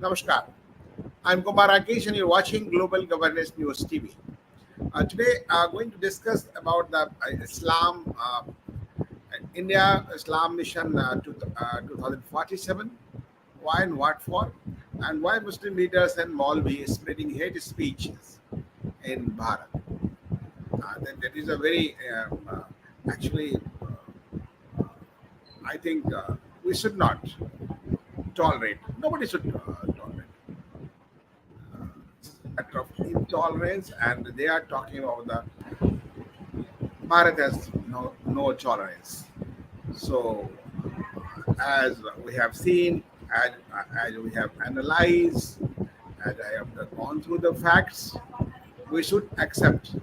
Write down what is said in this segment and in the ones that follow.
Namaskar. I'm Kumar Rakesh and you're watching Global Governance News TV. Today, going to discuss about the Islam, India Islam Mission 2047, why and what for, and why Muslim leaders and Maulvi spreading hate speeches in Bharat. That is a very, actually, I think we should not tolerate, nobody should tolerate matter of intolerance, and they are talking about the Bharat has no tolerance. So, as we have seen, as we have analyzed, as I have gone through the facts, we should accept.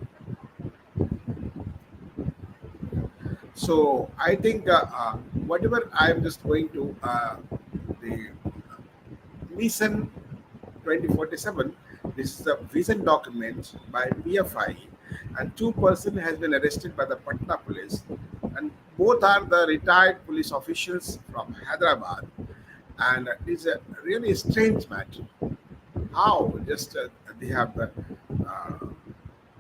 So, I think whatever I am just going to the Mission 2047. This is a vision document by PFI, and two persons has been arrested by the Patna police, and both are the retired police officials from Hyderabad. And it is a really strange matter. How just they have uh,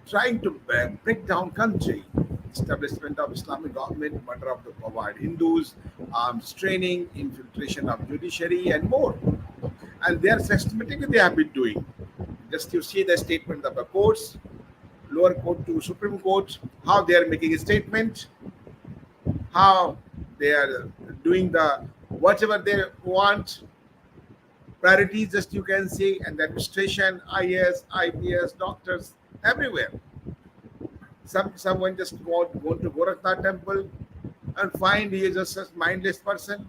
trying to break down country, establishment of Islamic government, murder of the Pawad Hindus, arms training, infiltration of judiciary, and more. And they are systematically they have been doing. Just you see the statement of the courts, lower court to Supreme Court, how they are making a statement, how they are doing the whatever they want, priorities just you can see, and the administration, IS, IPS, doctors, everywhere. Someone just go to Gorakhnath temple and find he is just a mindless person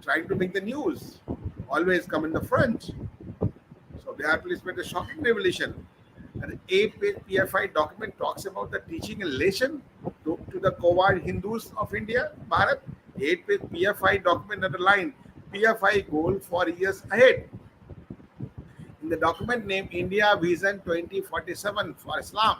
trying to make the news, always come in the front. So Bihar police made a shocking revelation. An eight-page PFI document talks about the teaching a lesson to the coward Hindus of India, Bharat. Eight-page PFI document underlined PFI goal for years ahead. In the document named India Vision 2047 for Islam,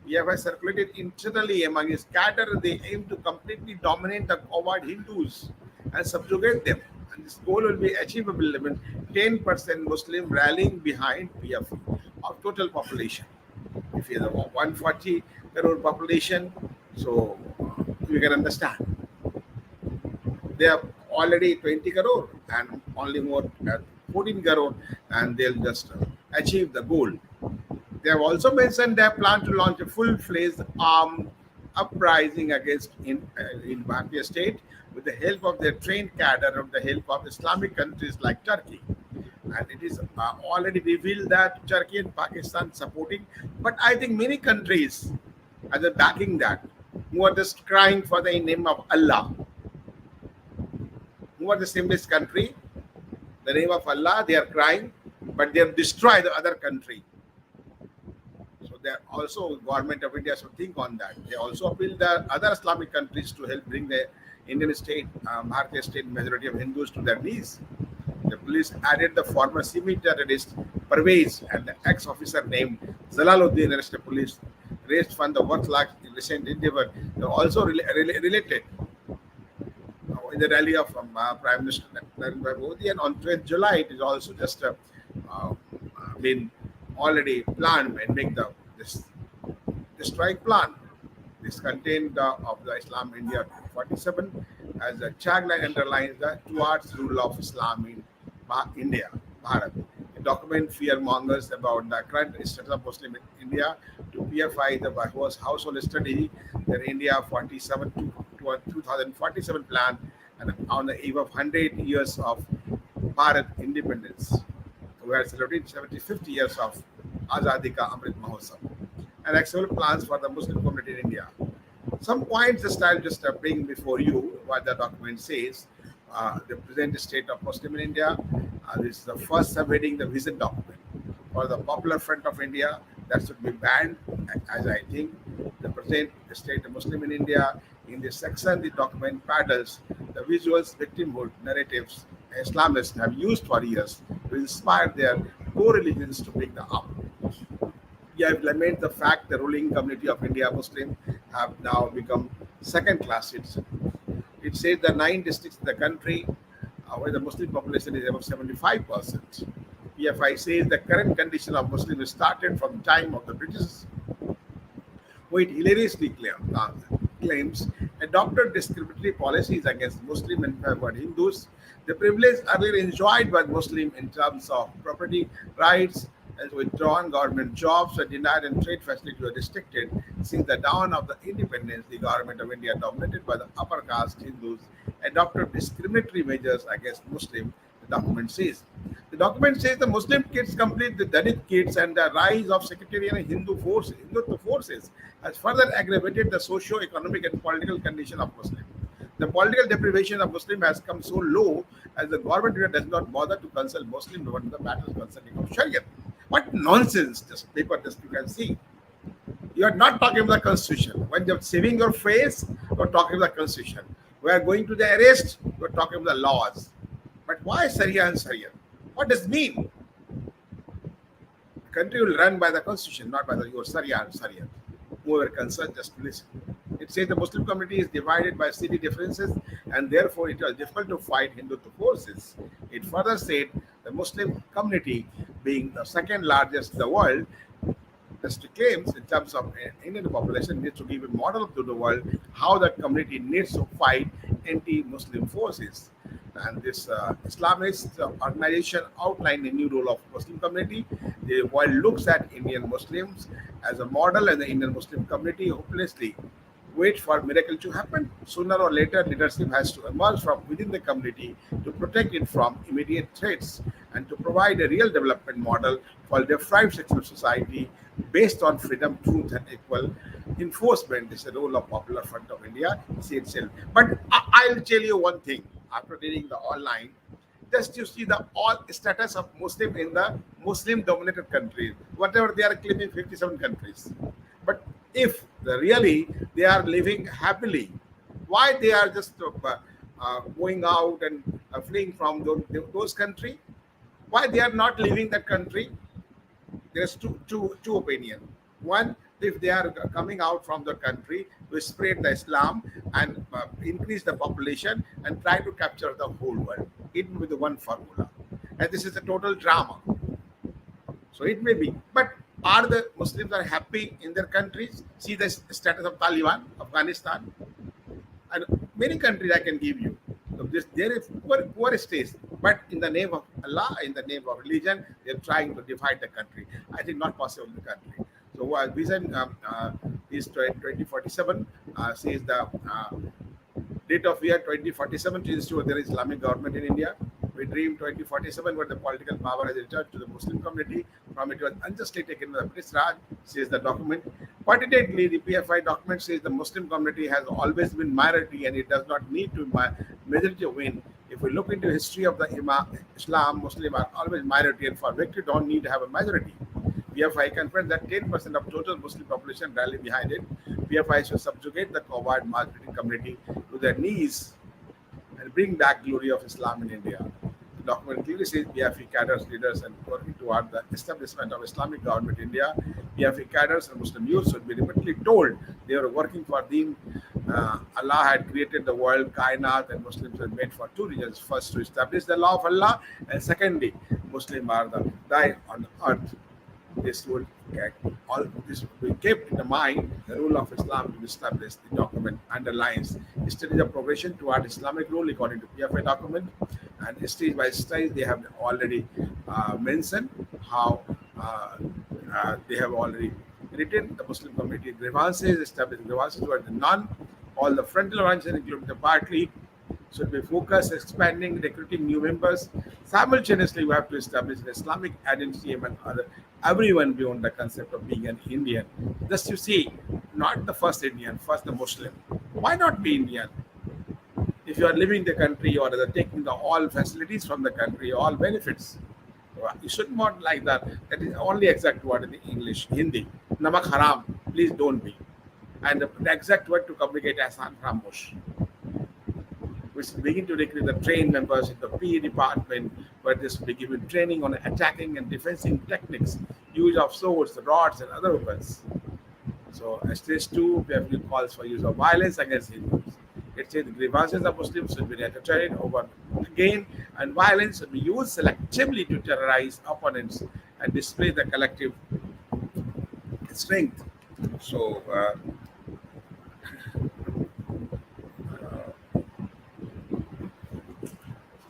PFI circulated internally among its cadre. They aim to completely dominate the coward Hindus and subjugate them. And this goal will be achievable when 10% Muslim rallying behind PFI of total population. If you have 140 crore population, so you can understand. They are already 20 crore and only more 14 crore, and they'll just achieve the goal. They have also mentioned they plan to launch a full-fledged armed uprising against in Bharatiya state with the help of their trained cadre and the help of Islamic countries like Turkey. And it is already revealed that Turkey and Pakistan supporting, but I think many countries are backing that, who are just crying for the name of Allah, who are the simplest country, the name of Allah, they are crying, but they have destroyed the other country. So they are also government of India should think on that. They also appeal the other Islamic countries to help bring the Indian state, Bharatiya state majority of Hindus to their knees. The police added the former semi-terrorist Parvez and the ex-officer named Zalaluddin arrested police raised fund the work like recent endeavor. They also related in the rally of Prime Minister Narendra Modi, and on 12th July it is also just been already planned and make the strike plan. This contained of the Islam India 47 as a tagline underlines the towards rule of Islam in India, Bharat. The document fear mongers about the current status of Muslim in India to PFI the was household study the India 47 to 2047 plan, and on the eve of 100 years of Bharat independence. We are celebrating 75 years of Azadi Ka Amrit Mahotsav and acceptable plans for the Muslim community in India. Some points just I'll just bring before you what the document says. The present state of Muslim in India. This is the first subheading, the vision document. For the Popular Front of India, that should be banned, as I think. The present state of Muslim in India, in this section, the document paddles the visuals, victimhood, narratives Islamists have used for years to inspire their co-religions to pick the up. Yeah, I lament the fact the ruling community of India Muslim have now become second-class citizens. It says the 9 districts in the country where the Muslim population is about 75%. PFI says the current condition of Muslims started from the time of the British, who it hilariously claims adopted discriminatory policies against Muslim and favored Hindus. The privilege earlier enjoyed by Muslims in terms of property rights as withdrawn government jobs were denied and trade facilities were restricted. Since the dawn of the independence, the government of India, dominated by the upper caste Hindus, adopted discriminatory measures against Muslims, the document says. The document says the Muslim kids complete the Dalit kids, and the rise of sectarian and Hindutva forces has further aggravated the socio-economic and political condition of Muslims. The political deprivation of Muslim has come so low as the government does not bother to consult Muslims on the matters concerning of Sharia. What nonsense! Just paper, just you can see. You are not talking about the constitution. When you're saving your face, you're talking about the constitution. We are going to the arrest, you're talking about the laws. But why Sharia and Sharia? What does it mean? The country will run by the constitution, not by your Sharia and Sharia. Whoever concerned, just listen. It says the Muslim community is divided by city differences and therefore it was difficult to fight Hindutva forces. It further said the Muslim community, being the second largest in the world, just claims in terms of Indian population, needs to give a model to the world how the community needs to fight anti-Muslim forces. And this Islamist organization outlined a new role of Muslim community. The world looks at Indian Muslims as a model, and the Indian Muslim community hopelessly wait for miracle to happen. Sooner or later, leadership has to emerge from within the community to protect it from immediate threats and to provide a real development model for the deprived section of society based on freedom, truth, and equal enforcement. This is the role of Popular Front of India, see itself. But I'll tell you one thing after reading the online. Just you see the all status of Muslim in the Muslim-dominated countries, whatever they are claiming, 57 countries. But if really they are living happily, why they are just going out and fleeing from those countries? Why they are not leaving that country? There's two opinions. One, if they are coming out from the country to spread the Islam and increase the population and try to capture the whole world, it will be the one formula. And this is a total drama. So it may be. But are the Muslims are happy in their countries? See the status of Taliban, Afghanistan, and many countries I can give you. So there is poor states, but in the name of Allah, in the name of religion, they're trying to divide the country. I think not possible in the country. So vision is 2047 says the date of year 2047 to ensure there is Islamic government in India. We dream 2047 where the political power has returned to the Muslim community from it was unjustly taken by the British Raj, says the document. Quantitatively, the PFI document says the Muslim community has always been minority and it does not need to majority to win. If we look into history of the Islam, Muslim are always minority, and for victory don't need to have a majority. PFI confirmed that 10% of total Muslim population rally behind it. PFI should subjugate the coward majority community to their knees and bring back glory of Islam in India. The document clearly says PFI cadres, leaders, and working toward the establishment of Islamic government in India. PFI cadres and Muslim youth should be repeatedly told they are working for Deen. Allah had created the world, Kainat, and Muslims were made for two reasons. First, to establish the law of Allah, and secondly, Muslims are the die on earth. This will be kept in the mind. The rule of Islam to be established. The document underlines stage of progression toward Islamic rule according to PFI document, and stage by stage they have already mentioned how they have already written the Muslim community grievances, established grievances were the none. All the frontal organizations, including the party, should be focused, expanding, recruiting new members. Simultaneously, we have to establish an Islamic identity among everyone beyond the concept of being an Indian. Just you see, not the first Indian, first the Muslim. Why not be Indian? If you are living the country or taking the all facilities from the country, all benefits, you should not like that. That is only exact word in the English, Hindi. Namak haram, please don't be. And the exact word to communicate as Ramosh. We should begin to recruit the trained members in the PE department, where this will be given training on attacking and defending techniques, use of swords, rods, and other weapons. So, stage 2, PFI calls for use of violence against Hindus. It says the grievances of Muslims should be entertained over Again, and violence will be used selectively to terrorize opponents and display the collective strength. So,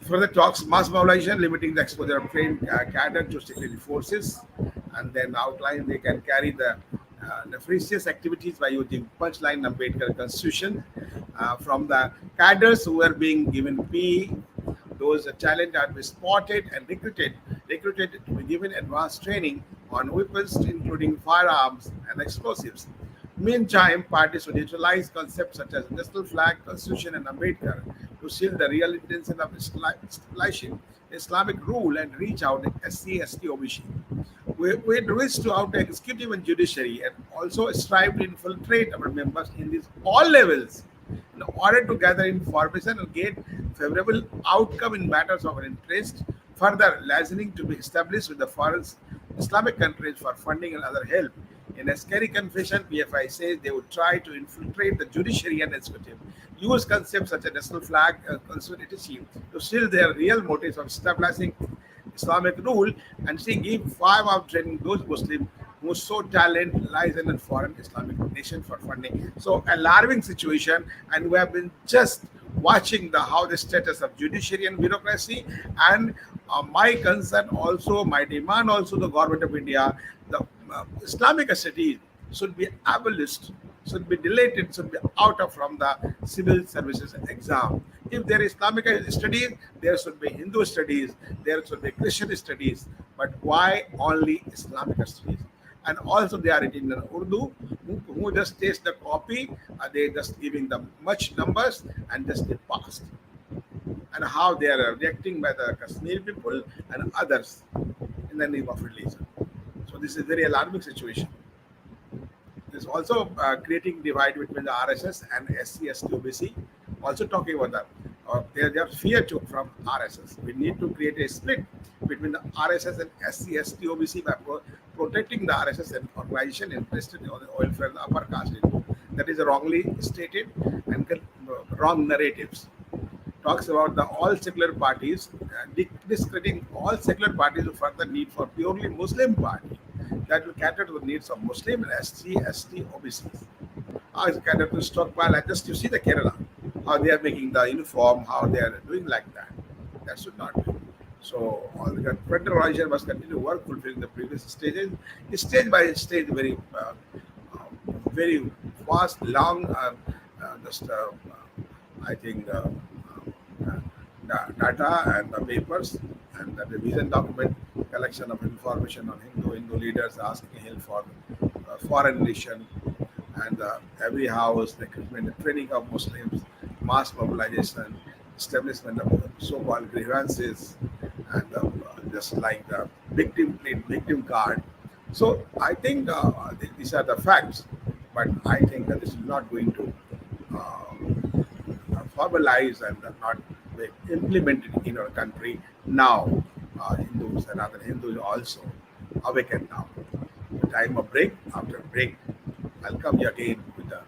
further talks mass mobilization, limiting the exposure of trained cadre to security forces, and then outline they can carry the nefarious activities by using punchline Ambedkar Constitution from the cadres who are being given P. Those talent are be spotted and recruited to be given advanced training on weapons, including firearms and explosives. Meantime, parties would utilize concepts such as national flag, constitution, and Ambedkar to seal the real intention of establishing Islamic rule and reach out to SC, ST, OBC. We wish to out the executive and judiciary and also strive to infiltrate our members in these all levels in order to gather information and get favorable outcome in matters of our interest. Further, licensing to be established with the foreign Islamic countries for funding and other help. In a scary confession, PFI says they would try to infiltrate the judiciary and executive, use concepts such as national flag, constitution to seal their real motives of establishing Islamic rule, and she give 5 of training those Muslims who show talent lies in a foreign Islamic nation for funding. So alarming situation, and we have been just watching the how the status of judiciary and bureaucracy, and my concern also, my demand also, the government of India, the Islamic studies should be abolished, should be deleted, should be out of from the civil services exam. If there is Islamic studies, there should be Hindu studies, there should be Christian studies, but why only Islamic studies? And also they are written in Urdu, who just taste the copy, they just giving them much numbers and just get passed. And how they are reacting by the Kashmir people and others in the name of religion. So this is very alarming situation. This is also creating divide between the RSS and SC, ST, OBC. Also talking about that. They are fear to from RSS. We need to create a split between the RSS and SC, ST, OBC by protecting the RSS and organization interested in the welfare of the upper caste. That is wrongly stated and wrong narratives. Talks about the all secular parties, discrediting all secular parties who further need for purely Muslim party that will cater to the needs of Muslim and SC, ST, OBCs. How is cater to stockpile? And just you see the Kerala, how they are making the uniform, how they are doing like that. That should not be. So all the federal organization must continue to work fulfilling the previous stages, stage by stage, very fast, long, just I think. Data and the papers and the revision document collection of information on Hindu leaders asking help for foreign nation and every house recruitment training of Muslims, mass mobilization, establishment of so-called grievances, and just like the victim card. So I think these are the facts, but I think that this is not going to formalize and not implemented in our country now. Hindus and other Hindus also awaken now. The time of break. After break, I'll come here again with the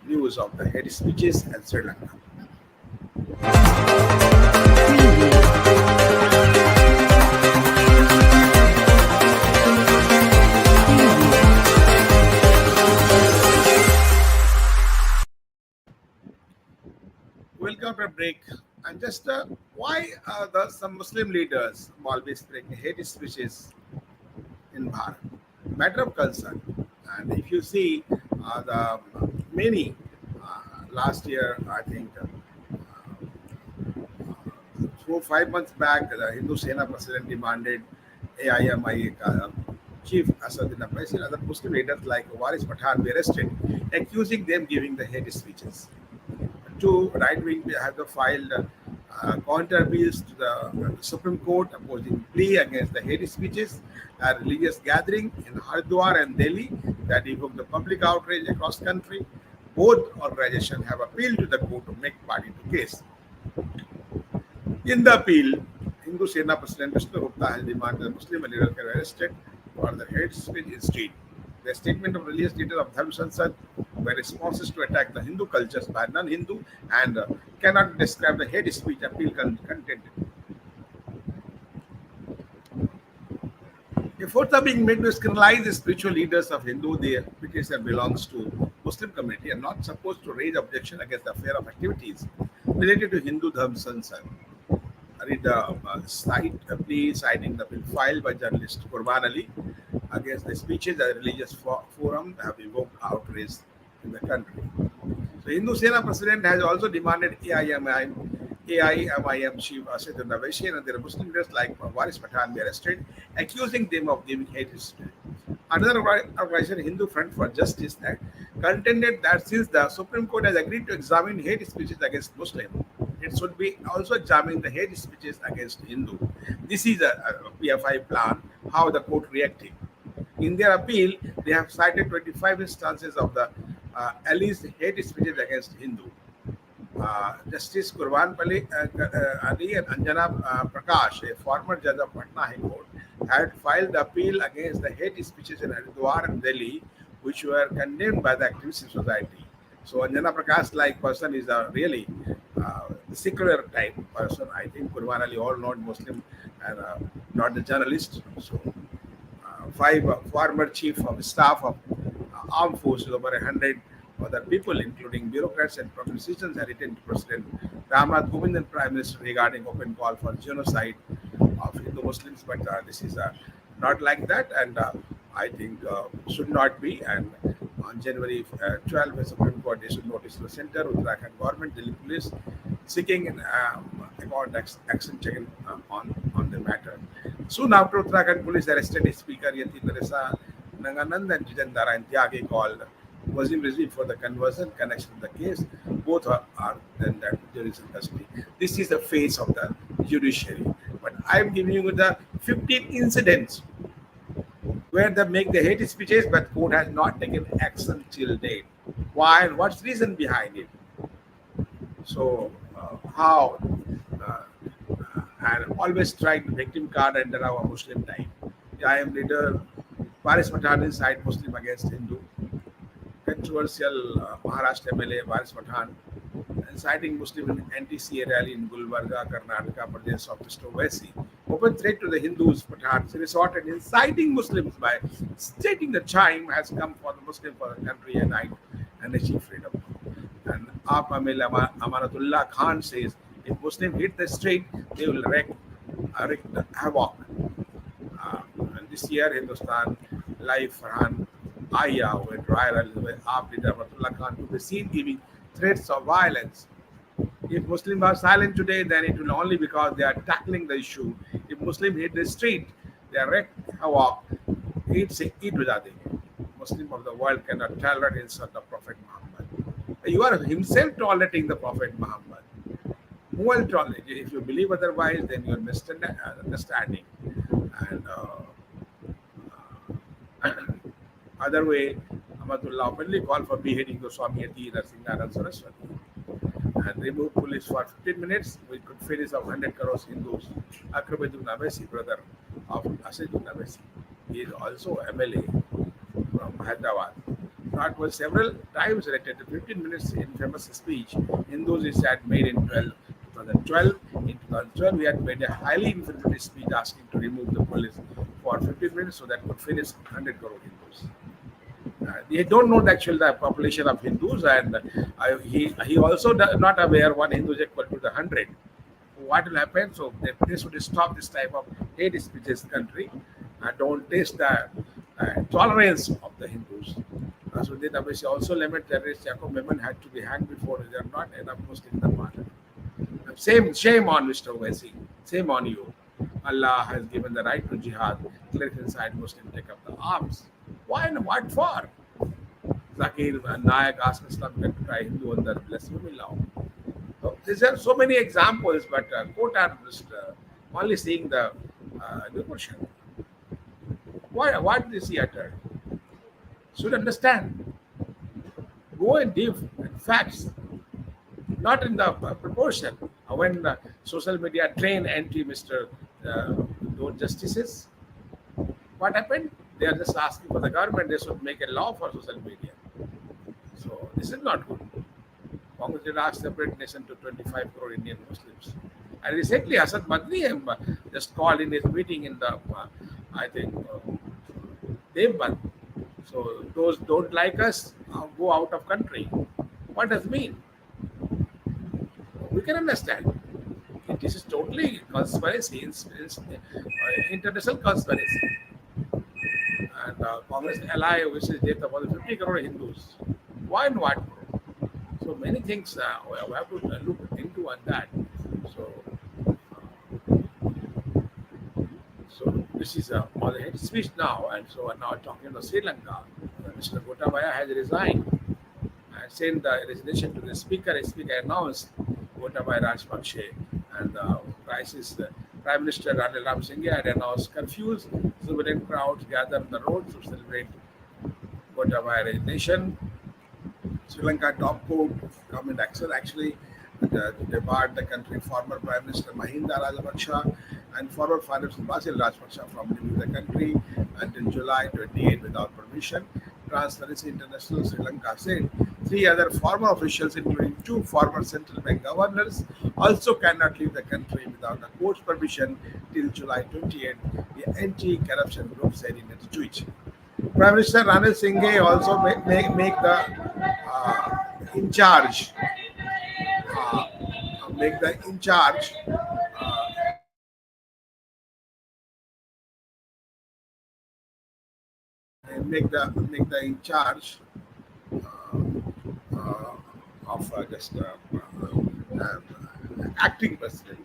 news of the hate speeches and Sri Lanka. Welcome to break. And just why some Muslim leaders always spreading hate speeches in Bharat? Matter of concern. And if you see the many last year, I think 4 5 months back, the Hindu Sena president demanded AIMI chief Asaduddin Abbasi and other Muslim leaders like Waris Pathan be arrested, accusing them giving the hate speeches. Two right wing have filed counter appeals to the Supreme Court opposing plea against the hate speeches at religious gathering in Haridwar and Delhi that evoked the public outrage across country. Both organizations have appealed to the court to make party to case. In the appeal, Hindu Sena President Vishnu Gupta has demanded that Muslim leaders be arrested for the hate speech instead. The statement of religious leader of Dharm Sansad were responses to attack the Hindu cultures by non-Hindu and cannot describe the hate speech appeal content. Efforts are being made to criminalize the spiritual leaders of Hindu, which is that belongs to Muslim community, are not supposed to raise objection against the affair of activities related to Hindu Dharma Sansar. I read the plea citing the bill filed by journalist Qurban Ali against the speeches at a religious forum that have evoked outrage in the country. So Hindu Sena president has also demanded AIMIM chief Asad Naveshi and other Muslim leaders like Waris Pathan be arrested, accusing them of giving hate speech. Another organization, Hindu Front for Justice, that contended that since the Supreme Court has agreed to examine hate speeches against Muslims, it should be also examining the hate speeches against Hindu. This is a PFI plan, how the court reacting. In their appeal, they have cited 25 instances of the alleged hate speeches against Hindu. Justice Qurban Ali and Anjana Prakash, a former judge of Patna High Court, had filed the appeal against the hate speeches in Haridwar and Delhi, which were condemned by the activist society. So Anjana Prakash like person is a really secular type person. I think Qurban Ali, all not Muslim and not the journalist. So five former chief of staff of armed forces, over 100 other people, including bureaucrats and politicians, have written to President Ramnath Kovind and Prime Minister regarding open call for genocide of Hindu Muslims. But this is not like that, and I think should not be. And on January 12, the Supreme Court issued notice to the center, Uttarakhand government, Delhi police, seeking an action taken on the matter. Soon after, Uttarakhand police arrested Speaker Yati Naresa Nanganand and Jijan Dara Tyagi, called Wazim Rizvi for the conversion connection of the case. Both are then that juries in custody. This is the face of the judiciary. But I'm giving you the 15 incidents where they make the hate speeches, but court has not taken action till date. Why and what's the reason behind it? So how and always strike the victim card under our Muslim time. The IM leader Waris Pathan inside Muslim against Hindu. Controversial Maharashtra MLA Waris Pathan inciting Muslim in anti-CA rally in Gulbarga, Karnataka, Pradesh of Mr. Owaisi. Open threat to the Hindus. Pathan resorted inciting Muslims by stating the time has come for the Muslim for the country and achieve freedom. And Aap Amil Amanatullah Khan says, if Muslims hit the street, they will wreak havoc. And this year, Hindustan Live Farhan Aya went viral with Aap leader Amanatullah Khan to be seen giving threats of violence. If Muslims are silent today, then it will only because they are tackling the issue. If Muslims hit the street, they are wreak havoc. Eat without it. Muslim of the world cannot tolerate insult of Prophet Muhammad. You are himself tolerating the Prophet Muhammad. Who will tolerate? If you believe otherwise, then you are misunderstanding. And other way, Ahmadullah openly called for beheading Goswami Ati Narsingaran Saraswati. And remove police for 15 minutes. We could finish of 100 crores Hindus. Akrabedun Navesi, brother of Asadun Navesi. He is also MLA from Hyderabad. That was several times related to 15 minutes in famous speech. Hindus is had made in 2012. In 2012, we had made a highly inflammatory speech asking to remove the police for 15 minutes so that could finish 100 crore Hindus. They don't know the population of Hindus, and he also not aware one Hindu is equal to the 100. What will happen? So they should stop this type of hate speeches country. Don't taste the tolerance of the Hindus. So they also limit terrorists. Jacob women had to be hanged before. They are not enough Muslims in the party. Shame on Mr. Owaisi. Shame on you. Allah has given the right to jihad. Let inside Muslims take up the arms. Why and what for? Zakir Nayak asked Islam to try Hindu under blasphemy law. So there are so many examples, but court are just only seeing the portion. What is he uttered? Should understand. Go and give facts, not in the proportion. When social media train anti-Mr. Those justices, what happened? They are just asking for the government. They should make a law for social media. So This is not good. Congress did ask separate nation to 25 crore Indian Muslims. And recently, Asad Madri just called in his meeting in the, I think, Devban. So those don't like us, go out of country. What does it mean? We can understand. This is totally conspiracy, international conspiracy. And Congress ally wishes death of about 50 crore Hindus. Why not? So many things we have to look into on that. So, so this is on the head speech now, and so now talking about Sri Lanka. Mr. Gotabaya has resigned and sent the resignation to the speaker. The speaker announced Gotabaya Rajpakshe, and the crisis. Prime Minister Ranil Ramsinghe had announced curfews. Jubilant crowds gathered on the road to celebrate Gotabaya resignation. Sri Lanka top court government action actually debarred the country former Prime Minister Mahinda Rajapaksa and former Finance Minister Basil Rajapaksa from leaving the country until July 28 without permission. Transparency International Sri Lanka said 3 other former officials, including 2 former central bank governors, also cannot leave the country without the court's permission till July 28, the anti-corruption group said in its tweet. Prime Minister Ranil Singhe also make the in charge, make the in charge, make the in charge of just acting president.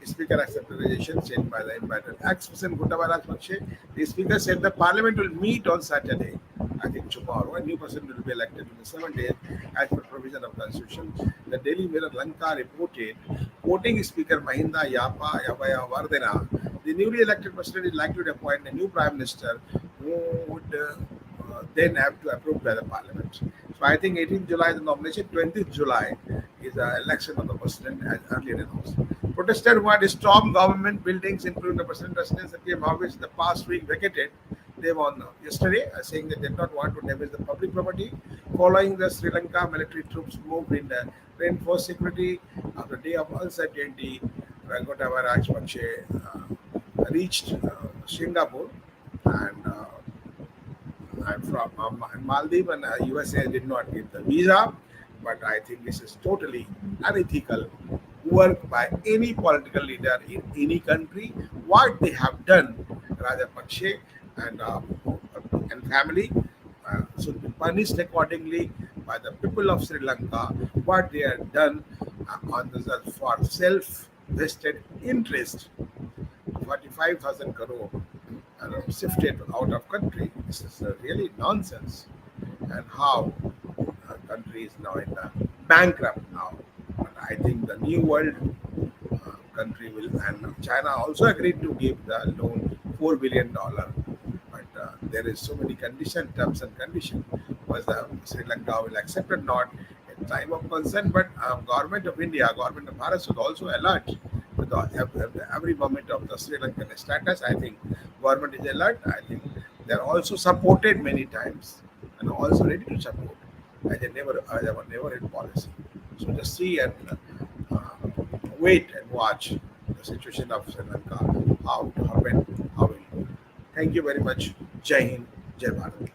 Speaker accepted the resignation sent by the invited ex-president Gotabaya Rajapakse. The speaker said the parliament will meet on Saturday, I think tomorrow. A new president will be elected in 7 days as per provision of constitution. The Daily Mirror Lanka reported, quoting Speaker Mahinda Yabaya Vardena, the newly elected president is likely to appoint a new prime minister who would then have to approve by the parliament. So I think 18th July is the nomination, 20th July is the election of the president as earlier announced. Protesters who had stormed government buildings, including the president's residence at PM office, the past week vacated. They won yesterday, saying they did not want to damage the public property. Following the Sri Lanka military troops moved in the reinforced security after a day of uncertainty, Gotabaya Rajapakse reached Singapore and from Maldives, and USA did not give the visa. But I think this is totally unethical work by any political leader in any country. What they have done, Rajapakse and family should be punished accordingly by the people of Sri Lanka. What they have done for self-vested interest, 45,000 crore shifted out of country. This is really nonsense. And how country is now in the bankrupt now. But I think the new world country will, and China also agreed to give the loan $4 billion. But there is so many terms and conditions. Whether Sri Lanka will accept or not, at time of concern. But government of India, government of Bharat should also alert with every moment of the Sri Lankan status. I think government is alert. I think they are also supported many times and also ready to support as a neighborhood policy. So just see and wait and watch the situation of Sri Lanka, how it happened, how it will. Thank you very much. Jai Hind, Jai Bharat.